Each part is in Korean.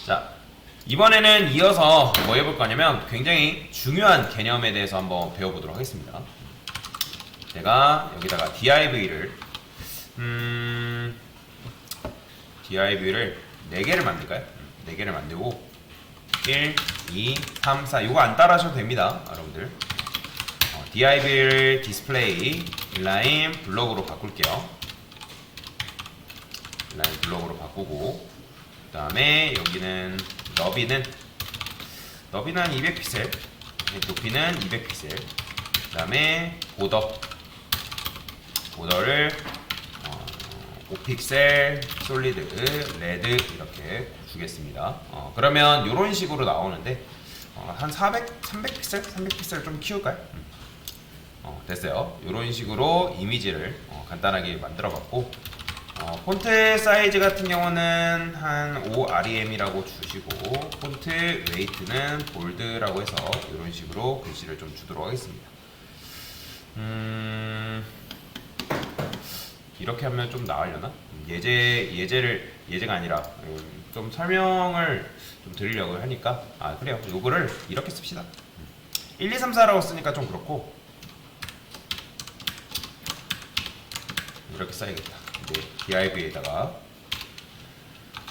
자, 이번에는 이어서 뭐 해볼 거냐면 굉장히 중요한 개념에 대해서 한번 배워보도록 하겠습니다. 제가 여기다가 div를 div를 4개를 만들까요? 4개를 만들고 1, 2, 3, 4 이거 안 따라하셔도 됩니다, 여러분들. div를 디스플레이 인라인 블록으로 바꿀게요. 인라인 블록으로 바꾸고 그 다음에 여기는 너비는 한 200픽셀, 높이는 200픽셀, 그 다음에 보더를 5픽셀, 솔리드, 레드 이렇게 주겠습니다. 그러면 이런 식으로 나오는데 한 300픽셀? 300픽셀 좀 키울까요? 됐어요. 이런 식으로 이미지를 간단하게 만들어 봤고, 폰트 사이즈 같은 경우는 한 5REM이라고 주시고, 폰트 웨이트는 볼드라고 해서 이런 식으로 글씨를 좀 주도록 하겠습니다. 이렇게 하면 좀 나으려나? 예제가 아니라 좀 설명을 좀 드리려고 하니까, 그래요. 요거를 이렇게 씁시다. 1, 2, 3, 4라고 쓰니까 좀 그렇고 이렇게 써야겠다. div에다가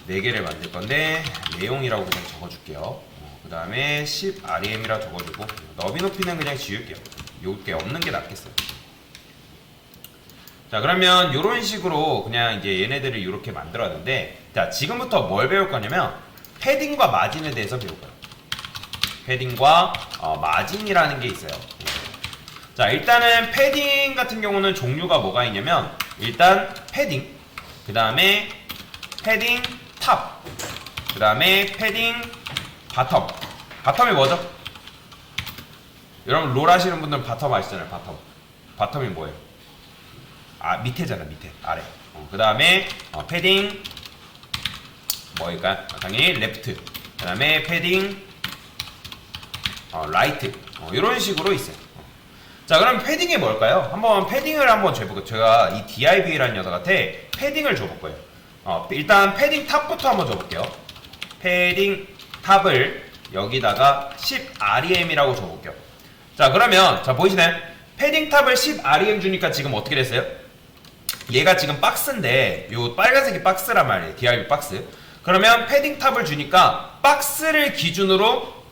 4개를 만들 건데 내용이라고 그냥 적어줄게요. 그 다음에 10REM이라 적어주고, 너비 높이는 그냥 지울게요. 요게 없는 게 낫겠어요. 자, 그러면 이런 식으로 그냥 이제 얘네들을 이렇게 만들었는데, 자, 지금부터 뭘 배울 거냐면 패딩과 마진에 대해서 배울 거예요. 패딩과 마진이라는 게 있어요. 자, 일단은 패딩 같은 경우는 종류가 뭐가 있냐면, 일단 패딩, 그 다음에 패딩 탑, 그 다음에 패딩 바텀. 바텀이 뭐죠? 여러분 롤 하시는 분들은 바텀 아시잖아요. 바텀이 뭐예요? 밑에잖아, 밑에, 아래. 그 다음에 패딩 뭐일까요? 당연히 레프트, 그 다음에 패딩 라이트, 이런 식으로 있어요. 자, 그럼 패딩이 뭘까요? 한번 패딩을 한번 재볼게요. 제가 이 div라는 녀석한테 패딩을 줘볼 거예요. 일단 패딩 탑부터 한번 줘볼게요. 패딩 탑을 여기다가 10REM이라고 줘볼게요. 자, 그러면 자, 보이시나요? 패딩 탑을 10REM 주니까 지금 어떻게 됐어요? 얘가 지금 박스인데 요 빨간색이 박스란 말이에요. div 박스. 그러면 패딩 탑을 주니까 박스를 기준으로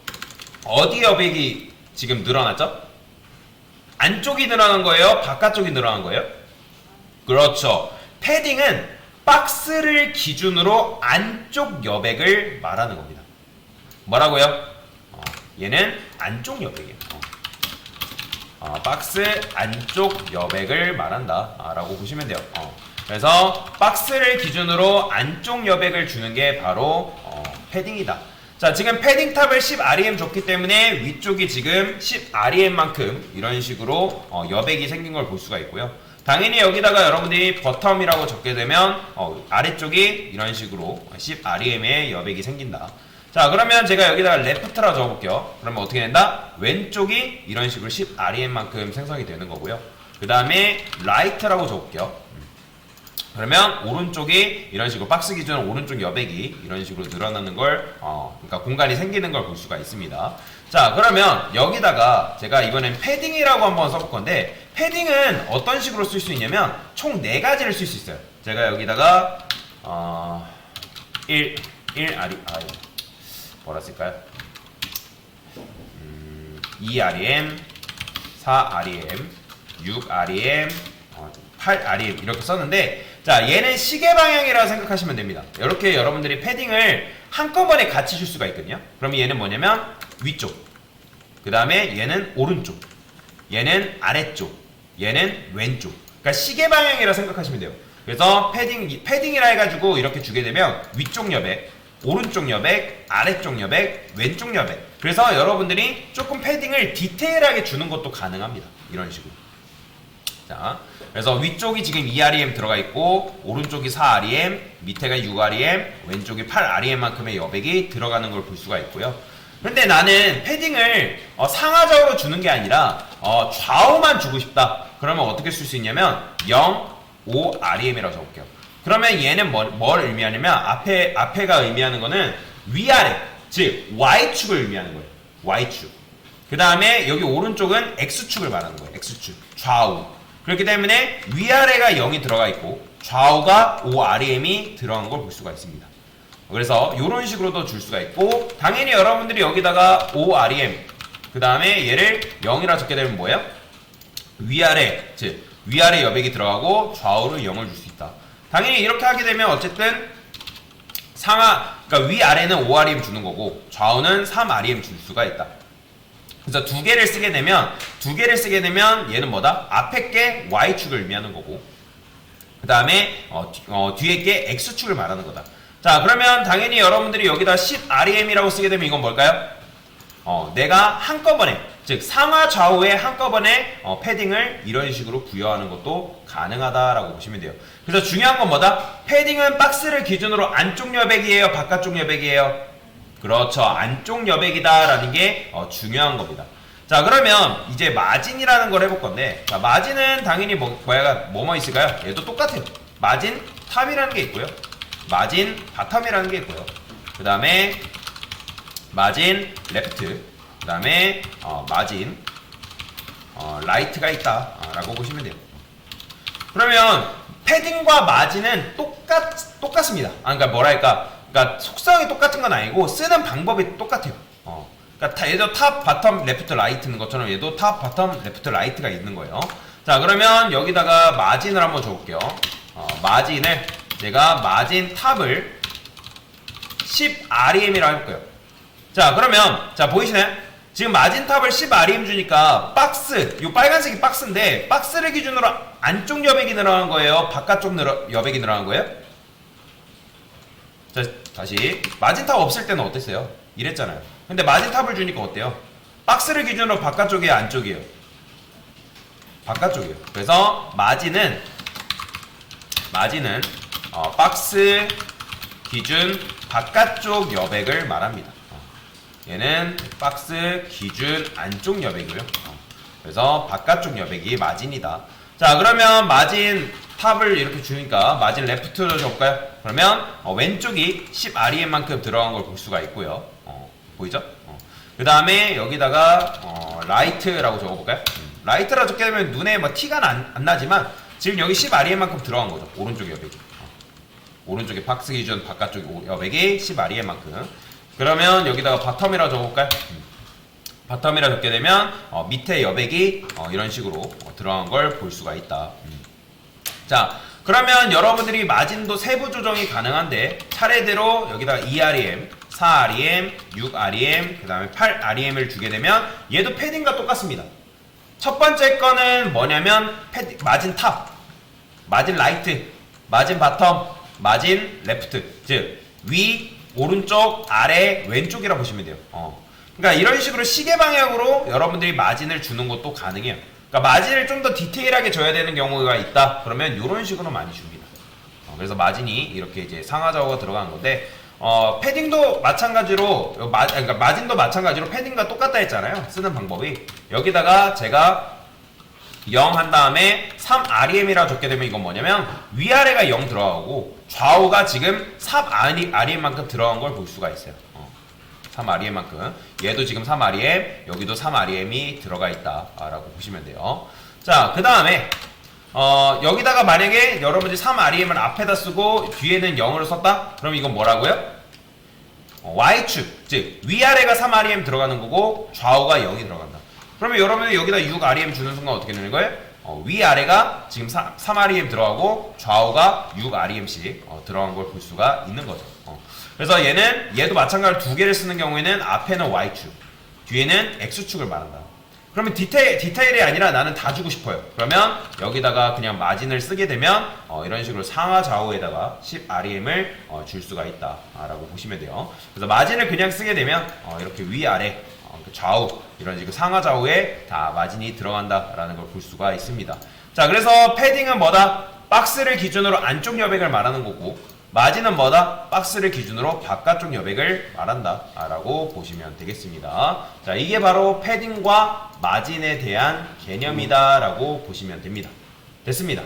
어디 여백이 지금 늘어났죠? 안쪽이 늘어난 거예요? 바깥쪽이 늘어난 거예요? 그렇죠. 패딩은 박스를 기준으로 안쪽 여백을 말하는 겁니다. 뭐라고요? 얘는 안쪽 여백이에요. 박스 안쪽 여백을 말한다 라고 보시면 돼요. 그래서 박스를 기준으로 안쪽 여백을 주는 게 바로 패딩이다. 자, 지금 패딩 탑을 10REM 줬기 때문에 위쪽이 지금 10REM만큼 이런 식으로 여백이 생긴 걸 볼 수가 있고요. 당연히 여기다가 여러분들이 버텀이라고 적게 되면 아래쪽이 이런 식으로 10REM의 여백이 생긴다. 자, 그러면 제가 여기다가 레프트라고 적어볼게요. 그러면 어떻게 된다? 왼쪽이 이런 식으로 10REM만큼 생성이 되는 거고요. 그 다음에 라이트라고 적을게요. 그러면 오른쪽이 이런 식으로 박스 기준으로 오른쪽 여백이 이런 식으로 늘어나는 걸 그러니까 공간이 생기는 걸 볼 수가 있습니다. 자, 그러면 여기다가 제가 이번엔 패딩이라고 한번 써볼 건데, 패딩은 어떤 식으로 쓸 수 있냐면 총 4가지를 쓸 수 있어요. 제가 여기다가 1REM 뭐라 쓸까요? 2REM, 4REM, 6REM, 8REM 이렇게 썼는데, 자, 얘는 시계 방향이라고 생각하시면 됩니다. 이렇게 여러분들이 패딩을 한꺼번에 같이 줄 수가 있거든요. 그러면 얘는 뭐냐면 위쪽, 그 다음에 얘는 오른쪽, 얘는 아래쪽, 얘는 왼쪽. 그러니까 시계 방향이라고 생각하시면 돼요. 그래서 패딩이라 해가지고 이렇게 주게 되면 위쪽 여백, 오른쪽 여백, 아래쪽 여백, 왼쪽 여백. 그래서 여러분들이 조금 패딩을 디테일하게 주는 것도 가능합니다. 이런 식으로. 자, 그래서 위쪽이 지금 2REM 들어가 있고, 오른쪽이 4REM, 밑에가 6REM, 왼쪽이 8REM만큼의 여백이 들어가는 걸 볼 수가 있고요. 근데 나는 패딩을 상하좌우로 주는 게 아니라 좌우만 주고 싶다. 그러면 어떻게 쓸 수 있냐면 0, 5REM이라고 적을게요. 그러면 얘는 뭘 의미하냐면 앞에가 의미하는 거는 위아래, 즉 Y축을 의미하는 거예요. Y축. 그 다음에 여기 오른쪽은 X축을 말하는 거예요. X축. 좌우. 그렇기 때문에 위아래가 0이 들어가 있고 좌우가 OREM이 들어간 걸 볼 수가 있습니다. 그래서 이런 식으로도 줄 수가 있고, 당연히 여러분들이 여기다가 OREM 그 다음에 얘를 0이라 적게 되면 뭐예요? 위아래, 즉 위아래 여백이 들어가고 좌우로 0을 줄 수 있다. 당연히 이렇게 하게 되면 어쨌든 그러니까 위아래는 OREM 주는 거고 좌우는 3REM 줄 수가 있다. 그래서 두 개를 쓰게 되면 얘는 뭐다? 앞에 게 Y축을 의미하는 거고 그 다음에 뒤에 게 X축을 말하는 거다. 자, 그러면 당연히 여러분들이 여기다 10REM이라고 쓰게 되면 이건 뭘까요? 내가 한꺼번에, 즉 상하 좌우에 한꺼번에 패딩을 이런 식으로 부여하는 것도 가능하다라고 보시면 돼요. 그래서 중요한 건 뭐다? 패딩은 박스를 기준으로 안쪽 여백이에요, 바깥쪽 여백이에요? 그렇죠, 안쪽 여백이다라는 게 중요한 겁니다. 자, 그러면 이제 마진이라는 걸 해볼 건데, 자, 마진은 당연히 뭐가 있을까요? 얘도 똑같아요. 마진 탑이라는 게 있고요, 마진 바텀이라는 게 있고요, 그 다음에 마진 레프트, 그 다음에 마진 라이트가 있다 라고 보시면 돼요. 그러면 패딩과 마진은 똑같습니다. 그러니까 그러니까 속성이 똑같은 건 아니고 쓰는 방법이 똑같아요. 그러니까 얘도 탑, 바텀, 레프트, 라이트는 것처럼 얘도 탑, 바텀, 레프트, 라이트가 있는 거예요. 자, 그러면 여기다가 마진을 한번 줘볼게요. 마진을 제가 마진 탑을 10REM이라고 해볼게요. 자, 그러면 자 보이시나요? 지금 마진탑을 10REM 주니까 박스, 요 빨간색이 박스인데 박스를 기준으로 안쪽 여백이 늘어난 거예요, 바깥쪽 여백이 늘어난 거예요? 자, 다시 마진탑 없을 때는 어땠어요? 이랬잖아요. 근데 마진탑을 주니까 어때요? 박스를 기준으로 바깥쪽이에요, 안쪽이에요? 바깥쪽이에요. 그래서 마진은 박스 기준 바깥쪽 여백을 말합니다. 얘는 박스 기준 안쪽 여백이고요. 그래서 바깥쪽 여백이 마진이다. 자, 그러면 마진 탑을 이렇게 주니까 마진 레프트로 줘볼까요? 그러면 왼쪽이 10REM만큼 들어간 걸 볼 수가 있고요. 보이죠? 그 다음에 여기다가 라이트라고 적어볼까요? 라이트라 적게 되면 눈에 뭐 티가 안 나지만 지금 여기 10REM만큼 들어간 거죠. 오른쪽 여백이. 오른쪽에 박스 기준 바깥쪽 여백이 10REM만큼. 그러면 여기다가 바텀이라 적어볼까요? 바텀이라 적게 되면 밑에 여백이 이런 식으로 들어간 걸 볼 수가 있다. 자, 그러면 여러분들이 마진도 세부 조정이 가능한데 차례대로 여기다가 2REM, 4REM, 6REM, 그 다음에 8REM을 주게 되면 얘도 패딩과 똑같습니다. 첫 번째 거는 뭐냐면 마진 탑, 마진 라이트, 마진 바텀, 마진 레프트, 즉 위, 오른쪽, 아래, 왼쪽이라 보시면 돼요. 그러니까 이런 식으로 시계 방향으로 여러분들이 마진을 주는 것도 가능해요. 그러니까 마진을 좀 더 디테일하게 줘야 되는 경우가 있다. 그러면 이런 식으로 많이 줍니다. 그래서 마진이 이렇게 이제 상하좌우가 들어가는 건데, 패딩도 마찬가지로 그러니까 마진도 마찬가지로 패딩과 똑같다 했잖아요. 쓰는 방법이 여기다가 제가 0 한 다음에 3REM이라 적게 되면 이건 뭐냐면 위아래가 0 들어가고 좌우가 지금 3REM만큼 들어간 걸 볼 수가 있어요. 3REM만큼. 얘도 지금 3REM, 여기도 3REM이 들어가 있다 라고 보시면 돼요. 자, 그 다음에 여기다가 만약에 여러분들이 3REM을 앞에다 쓰고 뒤에는 0으로 썼다? 그럼 이건 뭐라고요? Y축, 즉 위아래가 3REM 들어가는 거고 좌우가 0이 들어간다. 그러면 여러분이 여기다 6REM 주는 순간 어떻게 되는 거예요? 위아래가 지금 3REM 들어가고 좌우가 6REM씩 들어간 걸 볼 수가 있는 거죠. 그래서 얘도 마찬가지로 두 개를 쓰는 경우에는 앞에는 Y축, 뒤에는 X축을 말한다. 그러면 디테일이 아니라 나는 다 주고 싶어요. 그러면 여기다가 그냥 마진을 쓰게 되면 이런 식으로 상하 좌우에다가 10REM을 줄 수가 있다 라고 보시면 돼요. 그래서 마진을 그냥 쓰게 되면 이렇게 위아래 좌우 이런 식으로 상하 좌우에 다 마진이 들어간다 라는 걸 볼 수가 있습니다. 자, 그래서 패딩은 뭐다? 박스를 기준으로 안쪽 여백을 말하는 거고, 마진은 뭐다? 박스를 기준으로 바깥쪽 여백을 말한다 라고 보시면 되겠습니다. 자, 이게 바로 패딩과 마진에 대한 개념이다 라고 보시면 됩니다. 됐습니다.